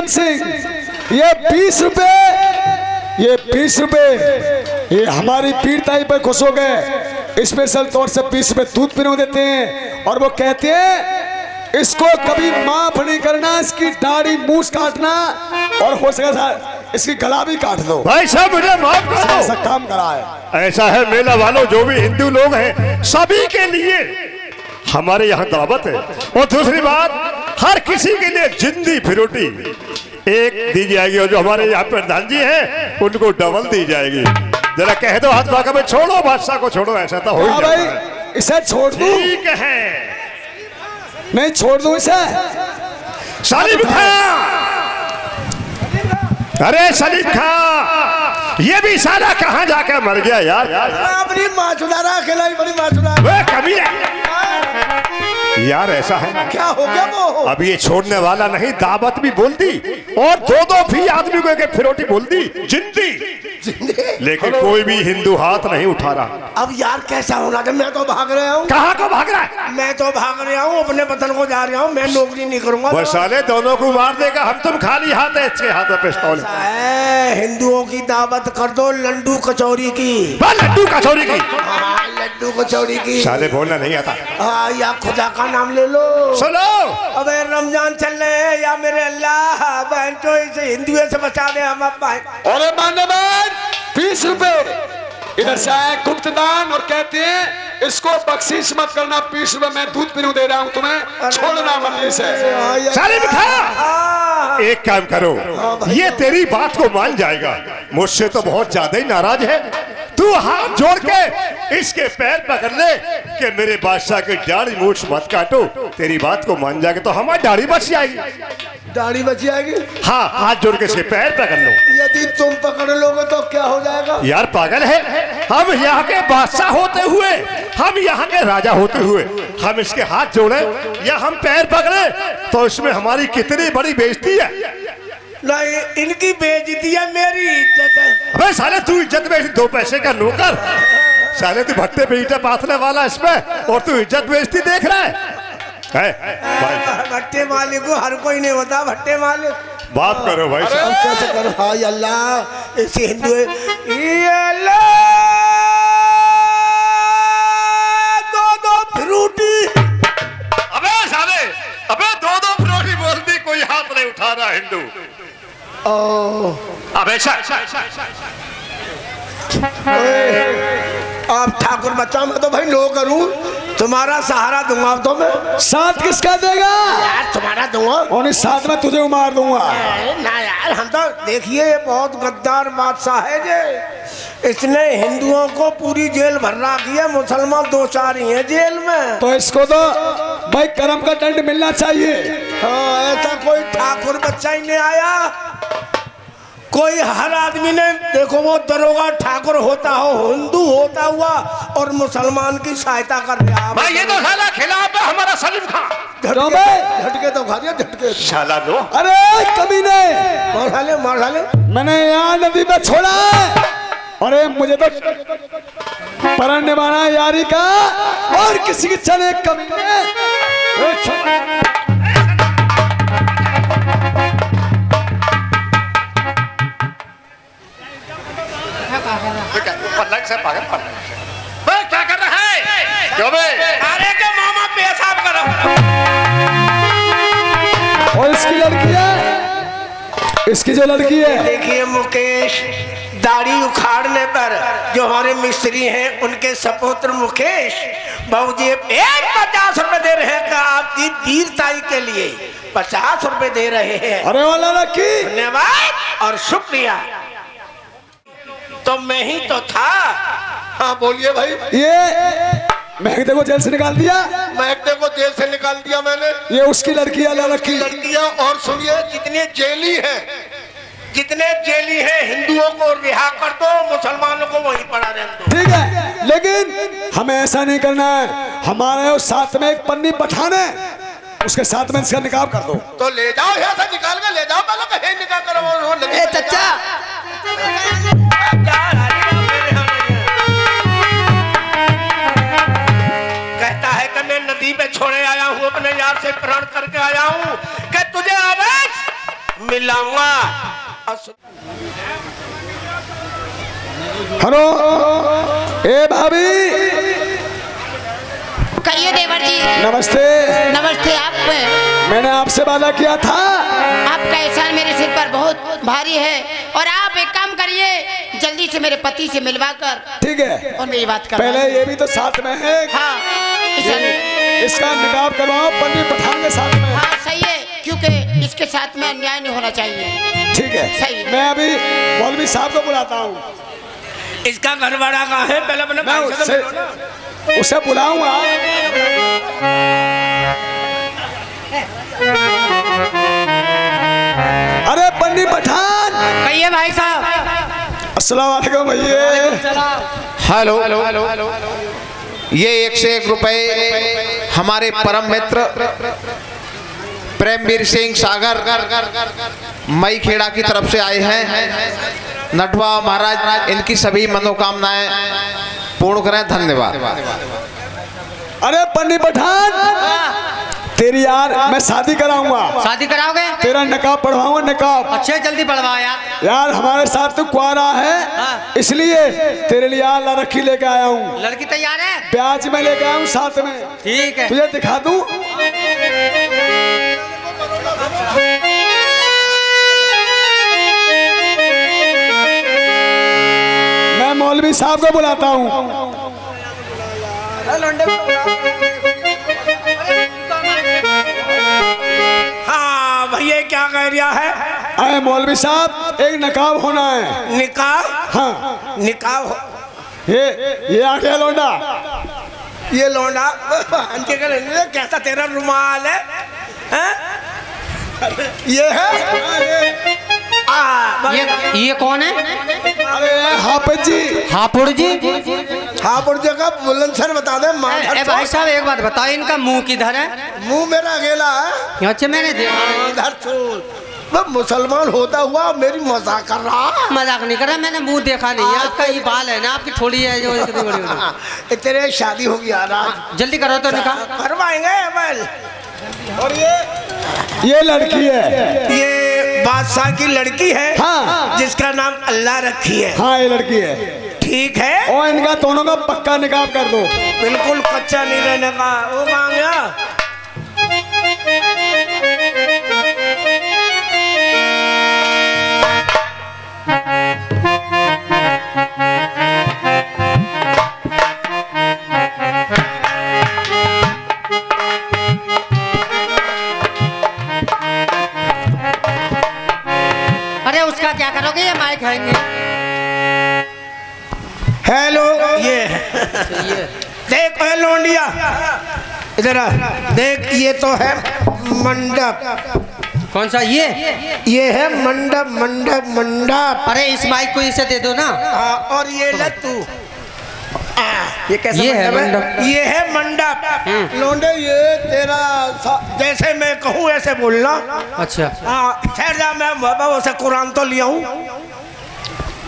प्रीतम सिंह, ये 20 रुपए, ये 20 रुपए, ये हमारी पीर ताई पर खुश हो गए, स्पेशल तौर से 20 रुपए दूध पीने देते हैं। और वो कहते हैं इसको कभी माफ नहीं करना, इसकी दाढ़ी मूछ काटना और हो सके इसकी गला भी काट दो। भाई साहब मुझे माफ कर दो, ऐसा काम करा है। ऐसा है मेला वालों, जो भी हिंदू लोग हैं सभी के लिए हमारे यहाँ दावत है। और दूसरी बात, हर किसी के लिए जिंदी फिरोटी एक दी जाएगी, और जो हमारे यहाँ प्रधान जी हैं उनको डबल दी जाएगी। जरा कह दो हाथ बाका में छोड़ो, बादशाह को छोड़ो, ऐसा तो हो ही भाई, इसे छोड़ दो। ठीक है, नहीं छोड़ दो इसे। सलीम खां, अरे सलीम खां, ये भी साला कहाँ जाकर मर गया यार। अपनी माँ चुदारा खिलाई, बड़ी माँ चुदारा कभी यार, ऐसा है क्या हो गया वो? अब ये छोड़ने वाला नहीं, दावत भी बोल दी और दो भी आदमी को फिरोटी बोल दी जिंदी, लेकिन कोई भी हिंदू हाथ नहीं उठा रहा। अब यार कैसा होना था? मैं तो भाग रहा हूँ। कहाँ को भाग रहा है? मैं तो भाग रहा हूँ, अपने वतन को जा रहा हूँ, मैं नौकरी नहीं करूंगा। वो साले दोनों को मार देगा, हम तुम खाली हाथ है, इसके हाथ में पिस्तौल है। हिंदुओं की दावत कर दो, लड्डू कचौरी की। लड्डू कचौरी की? लड्डू कचौरी की। साले बोलना नहीं आता। हाँ, या खुदा का नाम ले लो। सुनो, अबे रमजान चल रहे हैं, या मेरे अल्लाह बहन चो इसे हिंदुओं से बचा दे हम। अब अरे मान्यवर 20 रुपए इधर से आए गुप्तदान, और कहते हैं इसको बख्शीश मत करना, 20 रुपए मैं दूध पीने दे रहा हूँ तुम्हें, छोड़ना मत इसे। सलीम खां, एक काम करो, ये तेरी बात को मान जाएगा, मुझसे तो बहुत ज्यादा ही नाराज है। तू हाथ जोड़ के इसके पैर पकड़ ले कि मेरे बादशाह की दाढ़ी मूछ मत काटो, तेरी बात को मान जाएगा तो हमारी दाढ़ी बच जाएगी। दाढ़ी बच जाएगी? हाँ, हाथ जोड़ के इसके पैर पकड़ लो। यदि तुम पकड़ लोगे तो क्या हो जाएगा? यार पागल है, हम यहाँ के बादशाह होते हुए, हम यहाँ के राजा होते हुए हम इसके हाथ जोड़े या हम पैर पकड़े तो इसमें हमारी कितनी बड़ी बेइज्जती है। नहीं, इनकी बेइज्जती है, मेरी इज्जत है। अबे साले तू इज्जत बेच, 2 पैसे का नौकर, साले तू भट्टे पे ईंटें पाथने वाला इसमें, और तू इज्जत बेचती देख रहा है। भट्टे मालिक को हर कोई नहीं होता, भट्टे मालिक। बात करो भाई साहब, कैसे करो? हाय अल्लाह, ऐसे हिंदू दो फ्रूटी। अबे साले, अबे 2 फ्रूटी बोलती, कोई हाथ नहीं उठा रहा हिंदू। अबे आप ठाकुर बच्चा, मैं तो भाई लो करूं, तुम्हारा सहारा दूंगा तो मैं। साथ किसका देगा? यार तुम्हारा दूंगा, और इस साथ में तुझे मार दूंगा। ना यार, हम तो देखिए बहुत गद्दार बादशाह है जे, इसने हिंदुओं को पूरी जेल भर रखी है, मुसलमान 2-4 ही हैं जेल में। तो इसको तो भाई कर्म का दंड मिलना चाहिए। हाँ, ऐसा कोई ठाकुर बच्चा ही नहीं आया, कोई हर आदमी ने देखो, वो दरोगा ठाकुर होता हो, हिंदू होता हुआ और मुसलमान की सहायता कर रहा भाई। ये तो साला खिलाफ है हमारा सलीम खां। झटके तो खा दिया, झटके साला लो। अरे कमीने, मार डाले। मैंने यहाँ नदी में छोड़ा है, अरे मुझे तो परण निभाना यारी का, और किसी की चले कमीने। पलक से पागल पलक क्या कर रहा है? क्यों बे? अरे के मामा पेशाब करो। और इसकी लड़की है, इसकी जो लड़की है, देखिए मुकेश, दाढ़ी उखाड़ने पर जो हमारे मिस्त्री हैं उनके सपुत्र मुकेश बाबूजी 50 रुपए दे रहे हैं, का आपकी वीरताई के लिए 50 रुपए दे रहे हैं। अरे वाला लड़की, धन्यवाद और शुक्रिया। तो मैं ही तो था। हाँ बोलिए भाई। ये महकते को जेल से निकाल दिया, महकते को जेल से निकाल दिया मैंने। ये उसकी लड़की है, लड़की लड़कियां। और सुनिए, जितने जेली हैं, जितने जेली हैं, हिंदुओं को रिहा कर दो, मुसलमानों को वहीं पड़ा रहने दो। ठीक है, लेकिन हमें ऐसा नहीं करना है। हमारे साथ में एक पन्नी पठान है, उसके साथ में इसका निकाह कर दो। तो ले जाओ, यहाँ से निकाल के ले जाओ, पहले कहीं निकाह करो। कहता है कि मैं नदी पे छोड़े आया हूँ, अपने यार से प्रण करके आया हूँ कि तुझे आवेश मिलाऊंगा। हेलो, ए भाभी। कहिए देवर जी। नमस्ते। नमस्ते। आप मैंने आपसे वादा किया था। आपका एहसान मेरे सिर पर बहुत भारी है और आप एक काम करिए, जल्दी से मेरे पति से मिलवा कर। ठीक है। और मेरी बात कर। पहले ये भी तो साथ में है। हाँ, इसका निकाह करवाओ पंडित पठान के साथ में। हाँ सही है, क्योंकि इसके साथ में अन्याय नहीं होना चाहिए। ठीक है, सही। मैं अभी मौलवी साहब को बुलाता हूँ। इसका घर वाला कहाँ है? पहले अपने भाई से उसे बुलाऊंगा। अरे पंडित पठान। कहिए भाई साहब। अस्सलाम वालेकुम भैया। हेलो, ये 101 रुपए हमारे परम मित्र प्रेमवीर सिंह सागर मई खेड़ा की तरफ से आए हैं। नटवा महाराज इनकी सभी मनोकामनाएं पूर्ण करें। धन्यवाद। अरे पंडित पठान, तेरी यार मैं शादी कराऊंगा। शादी कराओगे? तेरा निकाह पढ़वाऊंगा। निकाह अच्छे जल्दी पढ़वाओ यार। हमारे साथ तो कुआरा है, इसलिए तेरे लिए यार लड़की लेके आया हूँ। लड़की तैयार है? ब्याज में लेके आया हूँ साथ में। ठीक है, तुझे दिखा दूं। मैं मौलवी साहब को बुलाता हूँ। हाँ भैया, क्या कह रहा है? अरे मौलवी साहब, एक नकाब होना है। निकाह? हाँ, निकाह हो। ये आ गया लौंडा। ये लौंडा कैसा तेरा रुमाल है? ये है। ये कौन है? अरे हाफिज जी। हापुड़ जी। हापुड़ जी का बुलंदशहर बता दे। भाई साहब एक बात बताओ, इनका मुंह किधर है? मुंह मेरा अकेला है। अच्छा, मैंने देखा। वो मुसलमान होता हुआ मेरी मजाक कर रहा। मजाक नहीं कर रहा, मैंने मुंह देखा नहीं है। आपका ये बाल है ना, आपकी थोड़ी है जो इतनी बड़ी। तेरे शादी होगी आज। जल्दी करो तो निकाह करवाएंगे। और ये लड़की है। ये बादशाह की लड़की है। हाँ, जिसका नाम अल्लाह रखी है। हाँ, ये लड़की है। ठीक है। और इनका दोनों का पक्का निकाह कर दो। बिल्कुल कच्चा नहीं रहने का। वो कहाँ गया? अरे उसका क्या करोगे? ये माइक खाएंगे। हेलो, ये देख लोंडिया, इधर आ। देख, ये तो है मंडप। कौन सा? ये है मंडप। मंडप मंडप। अरे इस माइक को इसे दे दो ना। और ये ले तू। ये कैसा मंडप? ये है मंडप। लोंडे, ये तेरा जैसे मैं कहूँ ऐसे बोलना। अच्छा। हाँ, ठहर जा, मैं बाबा उसे कुरान तो लिया हूँ।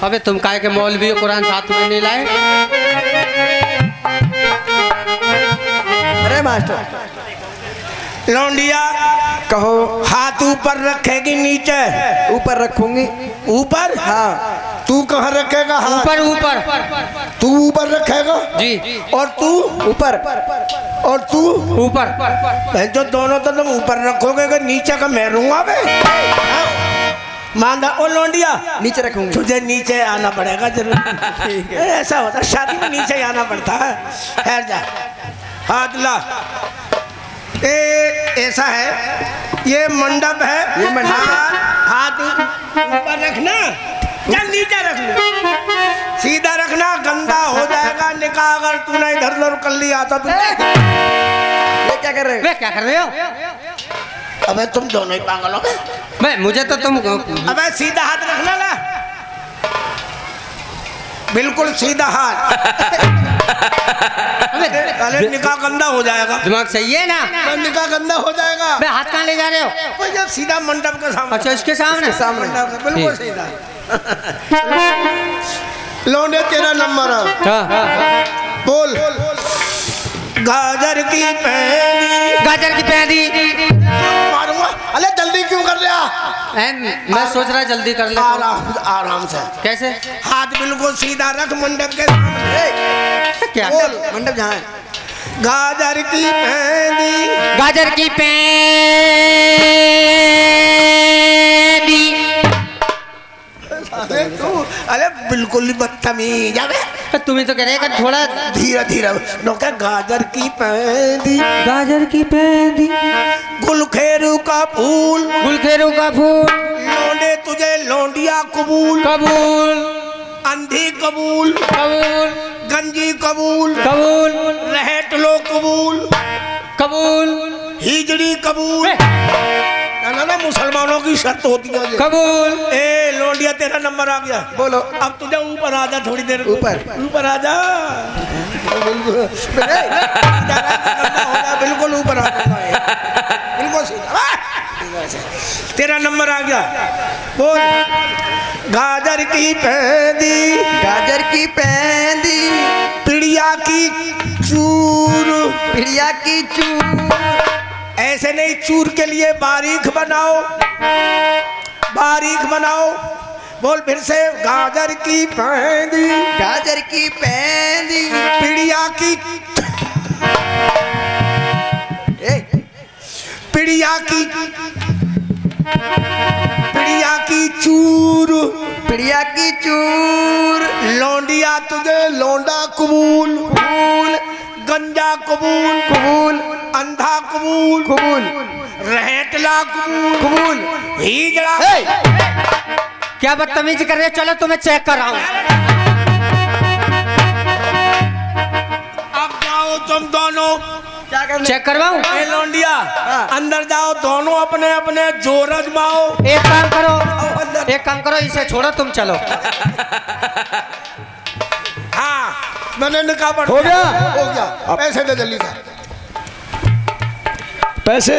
अबे तुम काहे के मौलवी कुरान साथ में नहीं लाए? अरे मास्टर। लौंडिया कहो। हाथ ऊपर रखेगी नीचे? ऊपर रखूंगी। ऊपर? हाँ। तू कहाँ रखेगा हाथ? ऊपर। ऊपर तू ऊपर रखेगा जी। और तू ऊपर? और तू ऊपर। जो दोनों तो तुम ऊपर रखोगे कि नीचे का मैं रहूंगा। मांदा ओ लौंडिया, नीचे रखूंगी। तुझे नीचे आना पड़ेगा जरूर। ऐसा होता है, शादी में नीचे आना पड़ता है। ठहर जा। हाथ ला। ऐसा है, ये मंडप है। ये मंडप। हाथ ऊपर रखना या नीचे रखना? सीधा रखना, गंदा हो जाएगा निकाह। अगर तूने इधर उधर कर लिया तो ये क्या कर रहे हो? क्या कर रहे हो? अबे तुम दोनों ही पागल हो गए। मैं मुझे तो तुम। अबे सीधा हाथ रखना ला। बिल्कुल सीधा हाथ। अरे निकाह गंदा हो जाएगा। दिमाग सही है ना? निकाह गंदा हो जाएगा। बे हाथ कहाँ ले जा रहे हो? सीधा मंडप के सामने। अच्छा, इसके सामने? सामने बिल्कुल सीधा। लौंडे, तेरा नंबर है। बोल। गाजर की पैदी। गाजर की पैदी। मारूंगा। अरे जल्दी क्यों कर लिया। मैं सोच रहा जल्दी कर ले। आराम आराम से। कैसे? हाथ बिल्कुल सीधा रख मंडप के सामने। क्या? मंडप जहाँ है। गाजर की मेहंदी, गाजर की पेंदी। अरे बिल्कुल ही बदतमीज। तुम्हें तो कह रहे हैं थोड़ा धीरे धीरे नौका। गाजर की पेंदी, गाजर की पेंदी, गुलखेरू का फूल, गुलखेरू का फूल, लौंडे तुझे लौंडिया कबूल, कबूल, अंधी कबूल, कबूल, गंजी कबूल, कबूल, रहेट लो कबूल, कबूल, हिजड़ी कबूल। ना ना मुसलमानों की शर्त होती है ये। कबूल। ए लौंडिया तेरा नंबर आ गया। बोलो अब तुझे ऊपर आ जा, थोड़ी देर ऊपर आ जा। बिल्कुल ऊपर आ जा, बिल्कुल सीधा। तेरा नंबर आ गया। बोल। गाजर की पेंदी, गाजर की पेंदी, पिड़िया की चूर, पिड़िया की चूर। ऐसे नहीं, चूर के लिए बारीक बनाओ, बारीक बनाओ। बोल फिर से। गाजर की पेंदी, गाजर की पेंदी, पिड़िया की, पिड़िया की, पिड़िया की चूर, पिड़िया की चूर। लौंडिया तुझे लौंडा कबूल, कबूल, गंजा कबूल, कबूल, अंधा कबूल, कबूल, रहेटला कबूल, कबूल, हिजड़ा। क्या बदतमीजी कर रहे हो? चलो तुम्हें चेक कर रहा हूँ। अब जाओ तुम दोनों। क्या करना? चेक करवाऊं? ए लौंडिया अंदर जाओ, दोनों अपने अपने जोर आजमाओ। एक काम करो, एक काम करो, इसे छोड़ो, तुम चलो। हाँ मैंने निकाह पढ़ हो गया? हो गया। पैसे दे जल्दी से। पैसे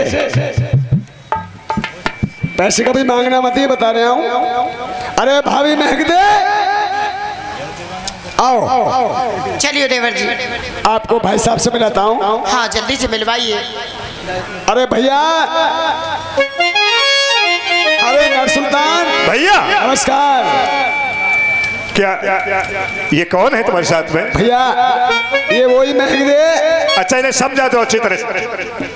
पैसे कभी मांगना मत ही, बता रहा हूँ। अरे भाभी महक दे। आओ चलिए देवर जी। आपको भाई साहब से मिलाता हूँ। हाँ जल्दी से मिलवाइए। अरे भैया, अरे नर सुल्तान भैया नमस्कार। क्या ये कौन है तुम्हारे साथ में? भैया ये वही महक दे। अच्छा इन्हें समझा दो अच्छी तरह से,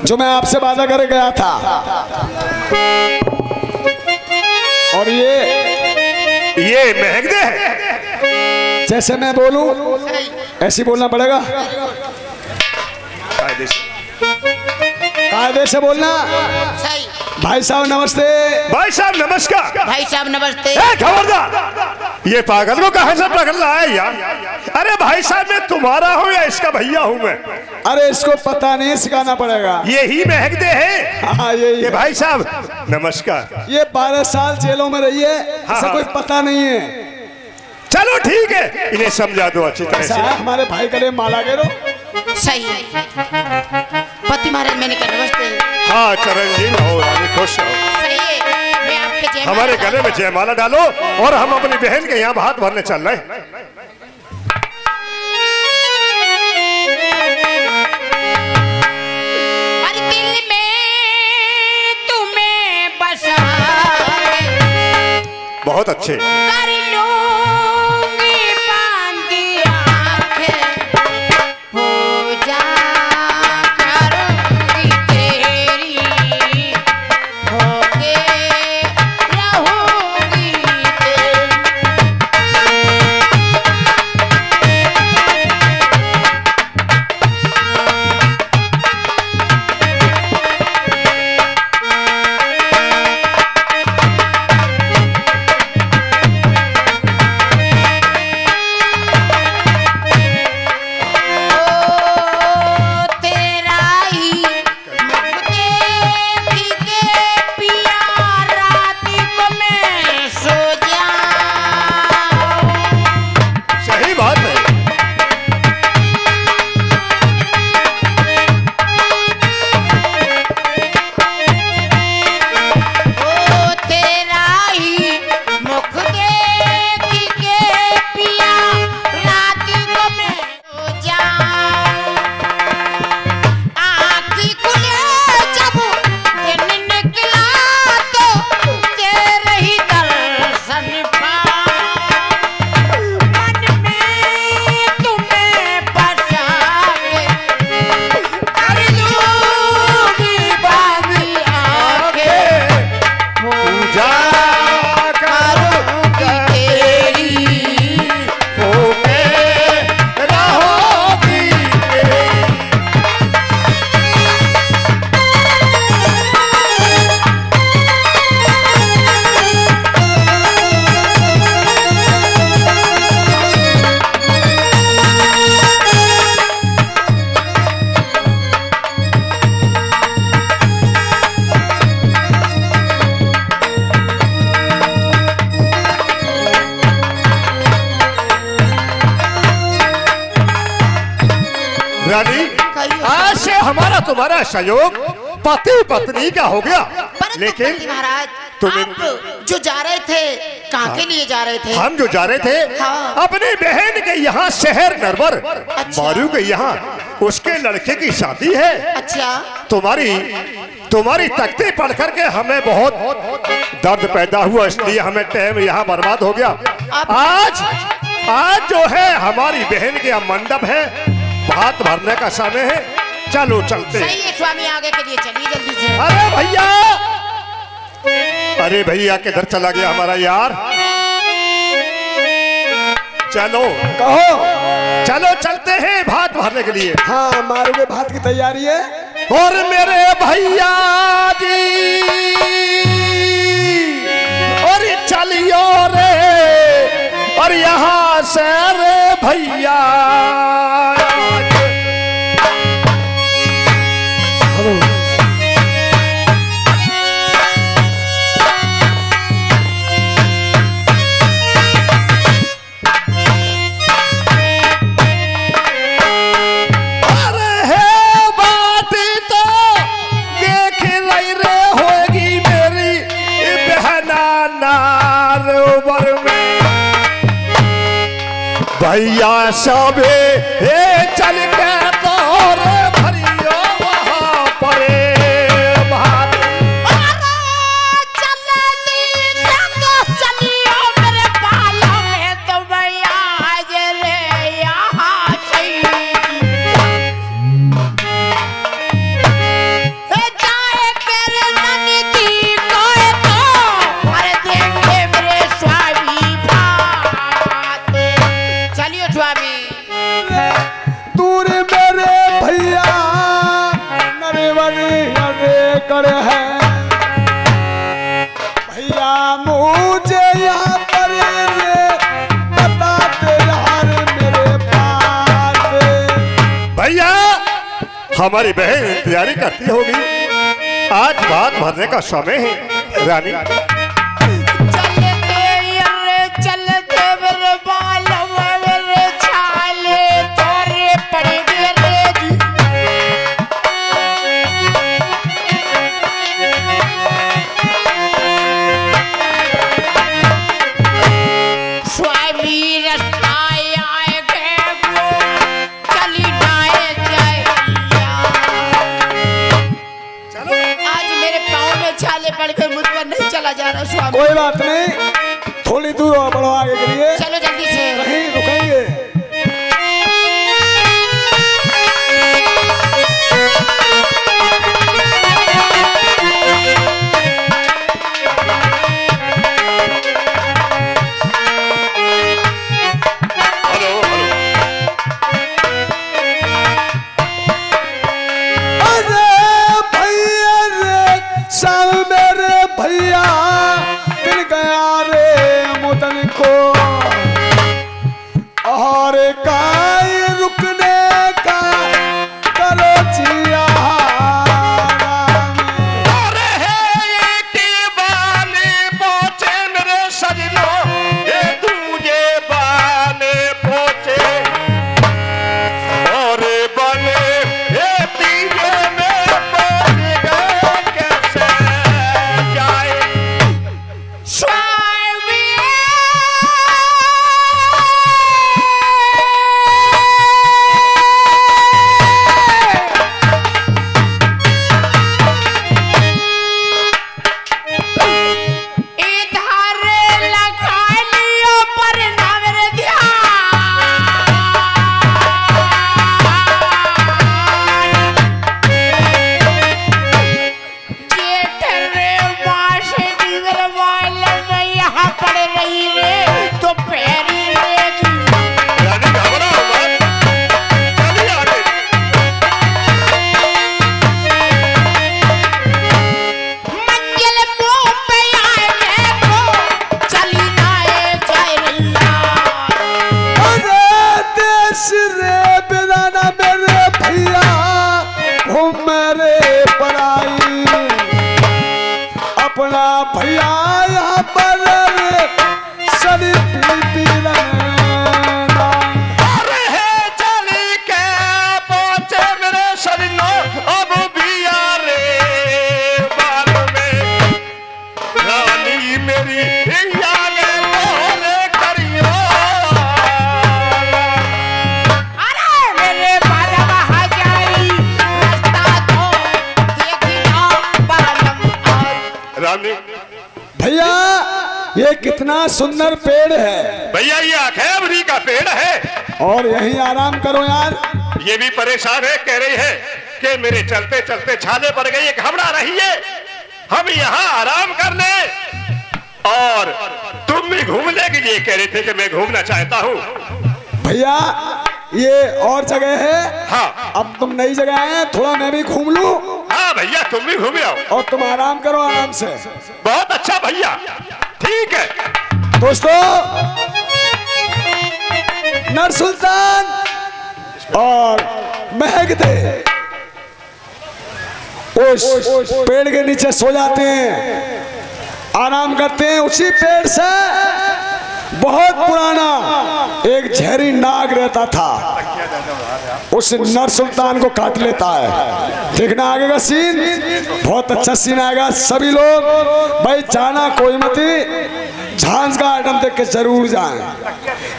जो मैं आपसे वादा कर गया था। और ये महक दे है। जैसे मैं बोलूं ऐसे बोलना पड़ेगा, कायदे से बोलना। सही। भाई साहब नमस्ते। भाई साहब नमस्कार। भाई साहब नमस्ते। खबरदार, ये पागल को कहाँ से पकड़ रहा है यार? अरे भाई साहब मैं तुम्हारा हूँ या इसका भैया हूँ मैं? अरे इसको पता नहीं, सिखाना पड़ेगा। यही महक दे है। हाँ यही ये है। भाई साहब नमस्कार। ये 12 साल जेलों में रही है, इसे कोई पता नहीं है। चलो ठीक है, इन्हें समझा दो अच्छी तरह ऐसा से। है, हमारे भाई करे माला गिरो। सही। पति महाराज मैंने कहा नमस्ते। हाँ चरण जी रहो, रानी खुश रहो। सही है। मैं आपके जयमाला हमारे गले में जयमाला डालो और हम अपनी बहन के यहाँ हाथ भरने चल रहे हैं। अरे दिल में तुम्हें बसा बहुत अच्छे। कर लूंगी बांधी आंखें, पूजा करूंगी तेरी, होके रहूंगी तेरी। हमारा तुम्हारा सहयोग पति पत्नी का हो गया। परंतु लेकिन पति महाराज तुम्हें- आप जो जा रहे थे कहाँ के लिए जा रहे थे? हम जो जा रहे थे हाँ। अपनी बहन के यहाँ शहर नरवर अच्छा। मारू के यहाँ उसके लड़के की शादी है। अच्छा तुम्हारी तख्ती पढ़ करके हमें बहुत दर्द पैदा हुआ, इसलिए हमें टाइम यहाँ बर्बाद हो गया। आज जो है हमारी बहन के यहाँ मंडप है, भात भरने का समय है, चलो चलते। सही है स्वामी, आगे के लिए चलिए जल्दी से। अरे भैया किधर चला गया हमारा यार? चलो चलो चलते हैं भात भरने के लिए। हाँ, मारोगे भात की तैयारी है। और मेरे भैया जी और चलियो रे, और यहाँ से रे भैया भैया सबे चल के तोर भरियो वहाँ परे भात। चलियो मेरे पालों में तो भैया आज रे यहाँ से जाए तेरे ननिती कोई तो अरे देंगे मेरे स्वामी भात। चलिए स्वामी। दूर मेरे भैया नरेवरी अरे कर है भैया, मुझे यहाँ पर रे बताते यार मेरे पास। भैया हमारी बहन तैयारी करती होगी, आज भात भरने का समय है रानी। चलते मेरे बालों में मेरे छाले तोरे पड़े रे जी। स्वामी रास्ता आएगे वो चली जाए जैया। आज मेरे पाँव में छाले पड़ गए, मुझ पर नहीं चला जा रहा स्वामी। कोई बात नहीं, थोड़ी दूर और बढ़ो आगे के लिए। चलो जल्दी से। कहीं रुकेंगे। अरे भैया रे सब मेरे भैया दिल गया रे मुदन को। भैया ये कितना सुंदर पेड़ है भैया, ये अखेवरी का पेड़ है। और यहीं आराम करो यार। ये भी परेशान है, कह रही है कि मेरे चलते चलते छाले पड़ गई, घबरा रही है। हम यहाँ आराम कर ले और तुम भी घूमने के लिए कह रहे थे कि मैं घूमना चाहता हूँ। भैया ये और जगह है। हाँ, अब तुम नई जगह आए, थोड़ा मैं भी घूम लूं। हाँ भैया, तुम भी घूम आओ और तुम आराम करो आराम से। बहुत अच्छा भैया, ठीक है। दोस्तों, नर सुल्तान और महकदे उस पेड़ के नीचे सो जाते हैं, आराम करते हैं। उसी पेड़ से बहुत पुराना एक जहरी नाग रहता था, उस नर सुल्तान को काट लेता है। देखना आगे का सीन, बहुत अच्छा सीन आएगा। सभी लोग भाई जाना कोई मत, झांझ का आइटम देख के जरूर जाएं।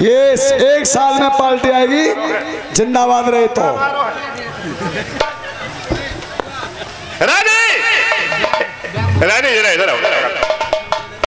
ये 1 साल में पार्टी आएगी, जिंदाबाद रहे तो। रानी, रानी जरा इधर आओ।